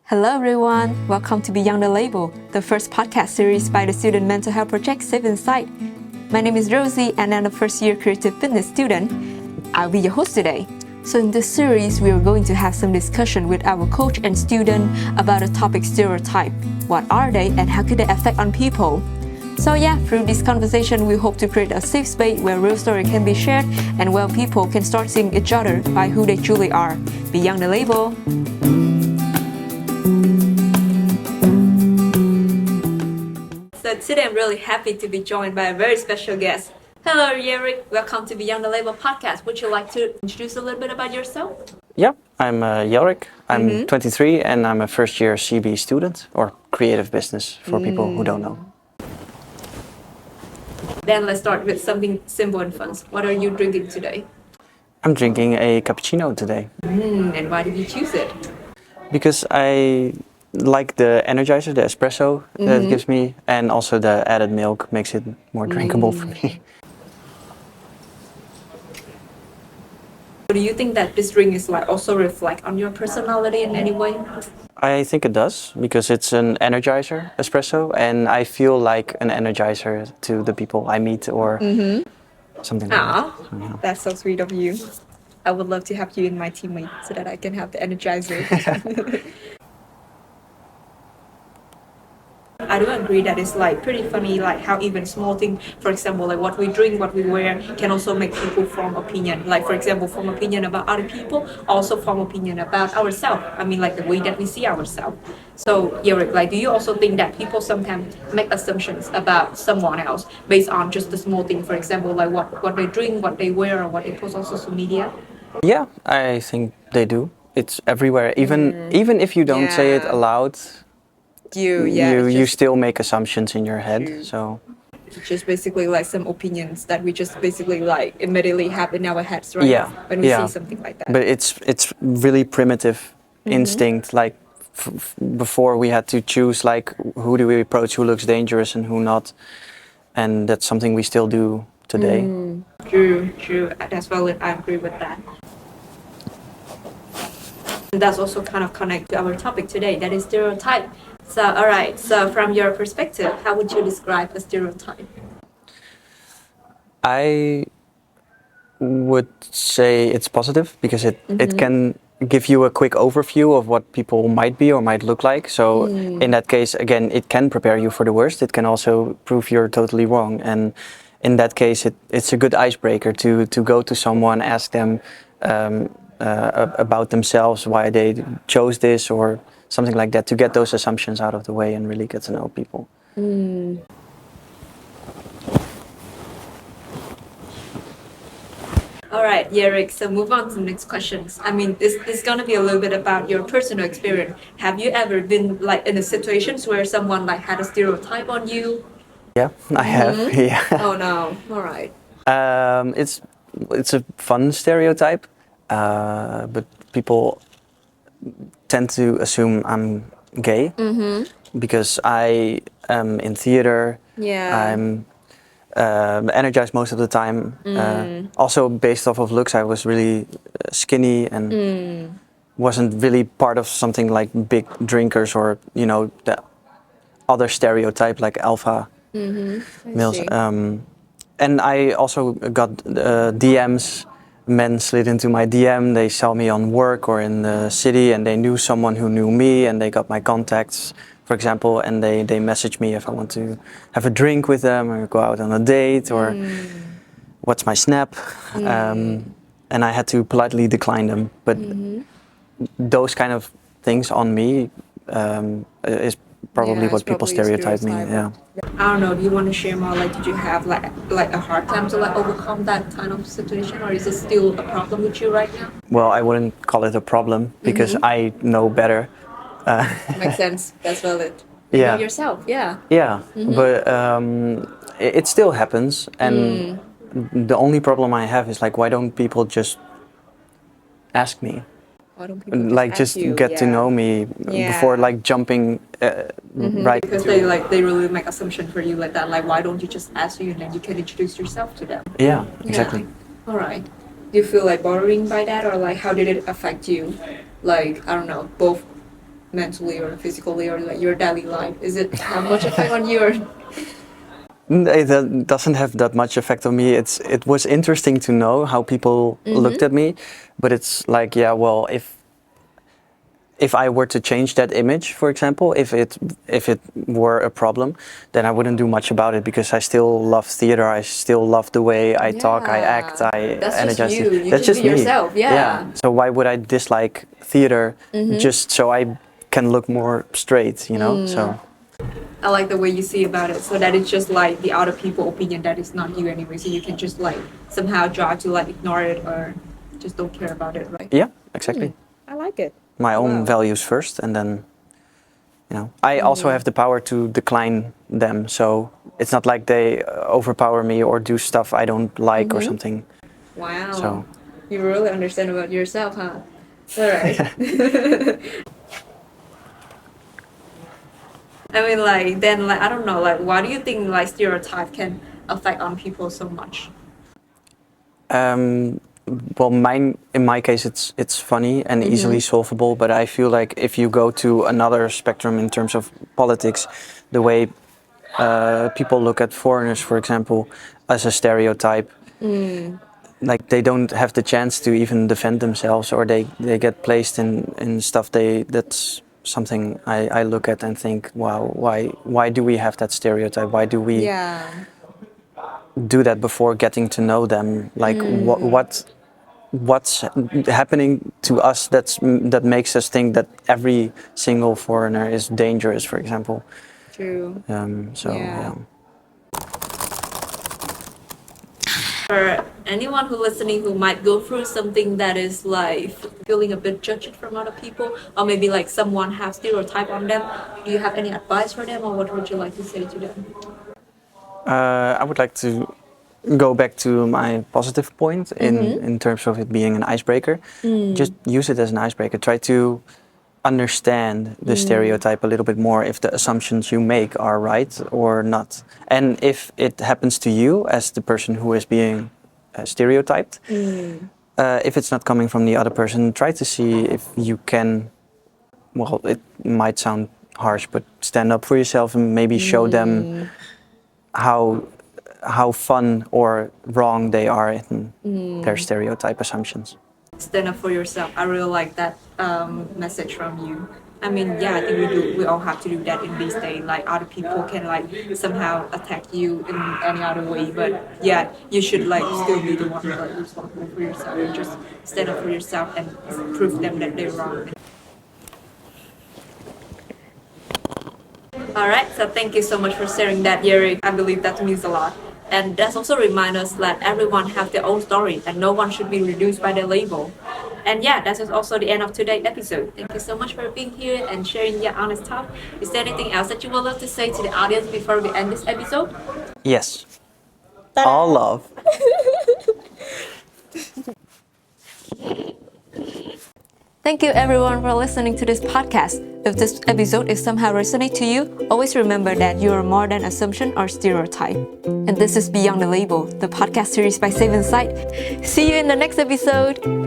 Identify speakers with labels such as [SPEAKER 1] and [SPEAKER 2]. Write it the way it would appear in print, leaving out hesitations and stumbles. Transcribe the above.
[SPEAKER 1] Hello everyone, welcome to Beyond the Label, the first podcast series by the student mental health project SafeInside. My name is Rosie and I'm a first year creative fitness student. I'll be your host today. So in this series, we are going to have some discussion with our coach and student about the topic stereotype. What are they and how could they affect on people? So through this conversation, we hope to create a safe space where real story can be shared and where people can start seeing each other by who they truly are. Beyond the Label. So today I'm really happy to be joined by a very special guest. Hello Jelrik, welcome to Beyond the Label podcast. Would you like to introduce a little bit about yourself?
[SPEAKER 2] Yeah, I'm Jelrik. I'm 23 and I'm a first year CB student or creative business for people who don't know.
[SPEAKER 1] Then let's start with something simple and fun. What are you drinking today?
[SPEAKER 2] I'm drinking a cappuccino today.
[SPEAKER 1] And why did you choose it?
[SPEAKER 2] Because I like the energizer, the espresso that it gives me, and also the added milk makes it more drinkable for me.
[SPEAKER 1] Do you think that this drink is also reflect on your personality in any way?
[SPEAKER 2] I think it does, because it's an energizer espresso, and I feel like an energizer to the people I meet or something like that. So, yeah.
[SPEAKER 1] That's so sweet of you. I would love to have you in my teammate so that I can have the energizer. I do agree that it's pretty funny how even small things, for example, what we drink, what we wear, can also make people form opinion. For example, form opinion about other people, also form opinion about ourselves. I mean, the way that we see ourselves. So, Jelrik, do you also think that people sometimes make assumptions about someone else based on just the small thing? For example, what they drink, what they wear, or what they post on social media?
[SPEAKER 2] Yeah, I think they do. It's everywhere. Even if you don't say it aloud, you still make assumptions in your head.
[SPEAKER 1] True.
[SPEAKER 2] So
[SPEAKER 1] it's just basically some opinions that we just basically immediately have in our heads, right?
[SPEAKER 2] Yeah,
[SPEAKER 1] when we see something like that.
[SPEAKER 2] But it's really primitive instinct. Before we had to choose who do we approach, who looks dangerous and who not, and that's something we still do today.
[SPEAKER 1] True. That's valid. I agree with that. And that's also kind of connect to our topic today, that is stereotype. So, alright, so from your perspective, how would you describe a stereotype?
[SPEAKER 2] I would say it's positive because it can give you a quick overview of what people might be or might look like. So in that case, again, it can prepare you for the worst. It can also prove you're totally wrong. And in that case, it's a good icebreaker to go to someone, ask them about themselves, why they chose this or something like that, to get those assumptions out of the way and really get to know people.
[SPEAKER 1] All right, Jelrik, so move on to the next questions. I mean, this is going to be a little bit about your personal experience. Have you ever been in a situations where someone had a stereotype on you?
[SPEAKER 2] Yeah, I have. Yeah.
[SPEAKER 1] Oh no, all right.
[SPEAKER 2] It's a fun stereotype, but people tend to assume I'm gay because I am in theater.
[SPEAKER 1] Yeah.
[SPEAKER 2] I'm energized most of the time. Also based off of looks, I was really skinny and wasn't really part of something like big drinkers or the other stereotype like alpha males. And I also got DMs. Men slid into my DM, they saw me on work or in the city and they knew someone who knew me and they got my contacts, for example, and they messaged me if I want to have a drink with them or go out on a date or what's my snap. And I had to politely decline them. But those kind of things on me is probably what people stereotype me. Yeah.
[SPEAKER 1] I don't know, do you want to share more? Did you have a hard time to overcome that kind of situation, or is it still a problem with you right now?
[SPEAKER 2] Well, I wouldn't call it a problem because I know better.
[SPEAKER 1] Makes sense. That's valid.
[SPEAKER 2] Yeah.
[SPEAKER 1] You know yourself, yeah.
[SPEAKER 2] Yeah, but it still happens, and the only problem I have is why don't people just ask me?
[SPEAKER 1] Why don't people
[SPEAKER 2] just get to know me before jumping right?
[SPEAKER 1] Because they really make assumption for you that. Why don't you just ask you and then you can introduce yourself to them?
[SPEAKER 2] Yeah, exactly.
[SPEAKER 1] Yeah. All right. Do you feel bothering by that, or how did it affect you? I don't know, both mentally or physically or like your daily life? Is it have much effect on you? Or?
[SPEAKER 2] It doesn't have that much effect on me. It was interesting to know how people looked at me, but it's like, yeah, well, if I were to change that image, for example, if it were a problem, then I wouldn't do much about it because I still love theater. I still love the way I talk, I act, I
[SPEAKER 1] That's
[SPEAKER 2] energize.
[SPEAKER 1] just you. You
[SPEAKER 2] That's just
[SPEAKER 1] be
[SPEAKER 2] me.
[SPEAKER 1] yourself. Yeah.
[SPEAKER 2] So why would I dislike theater just so I can look more straight? You know. So.
[SPEAKER 1] I like the way you see about it. So that it's just like the other people opinion that is not you anyway. So you can just like somehow try to like ignore it or just don't care about it, right?
[SPEAKER 2] Yeah. Exactly.
[SPEAKER 1] I like it.
[SPEAKER 2] My own values first, and then, I also have the power to decline them. So it's not like they overpower me or do stuff I don't like or something.
[SPEAKER 1] Wow.
[SPEAKER 2] So
[SPEAKER 1] you really understand about yourself, huh? All right. I mean, like, then, like, I don't know, like, why do you think, like, stereotype can affect on people so much?
[SPEAKER 2] Well, in my case, it's funny and easily solvable. But I feel like if you go to another spectrum in terms of politics, the way people look at foreigners, for example, as a stereotype, like they don't have the chance to even defend themselves, or they get placed in stuff that's something I look at and think, wow, why do we have that stereotype? Why do we do that before getting to know them? Like what's happening to us that makes us think that every single foreigner is dangerous, for example.
[SPEAKER 1] True.
[SPEAKER 2] Yeah.
[SPEAKER 1] For anyone who listening who might go through something that is like feeling a bit judged from other people, or maybe like someone has stereotype on them, do you have any advice for them, or what would you like to say to them?
[SPEAKER 2] I would like to go back to my positive point in terms of it being an icebreaker. Just use it as an icebreaker. Try to understand the stereotype a little bit more, if the assumptions you make are right or not. And if it happens to you as the person who is being stereotyped, if it's not coming from the other person, try to see if you can, well, it might sound harsh, but stand up for yourself and maybe show them how fun or wrong they are in their stereotype assumptions.
[SPEAKER 1] Stand up for yourself. I really like that message from you. I mean, yeah, I think we all have to do that in this day. Like other people can like somehow attack you in any other way, but yeah, you should like still be the one like responsible for yourself and just stand up for yourself and prove them that they're wrong. All right, so thank you so much for sharing that, Jelrik. I believe that means a lot. And that also reminds us that everyone has their own story and no one should be reduced by their label. And yeah, that is also the end of today's episode. Thank you so much for being here and sharing your honest talk. Is there anything else that you would love to say to the audience before we end this episode?
[SPEAKER 2] Yes. All love.
[SPEAKER 1] Thank you everyone for listening to this podcast. If this episode is somehow resonate to you, always remember that you are more than assumption or stereotype. And this is Beyond the Label, the podcast series by SafeInside. See you in the next episode.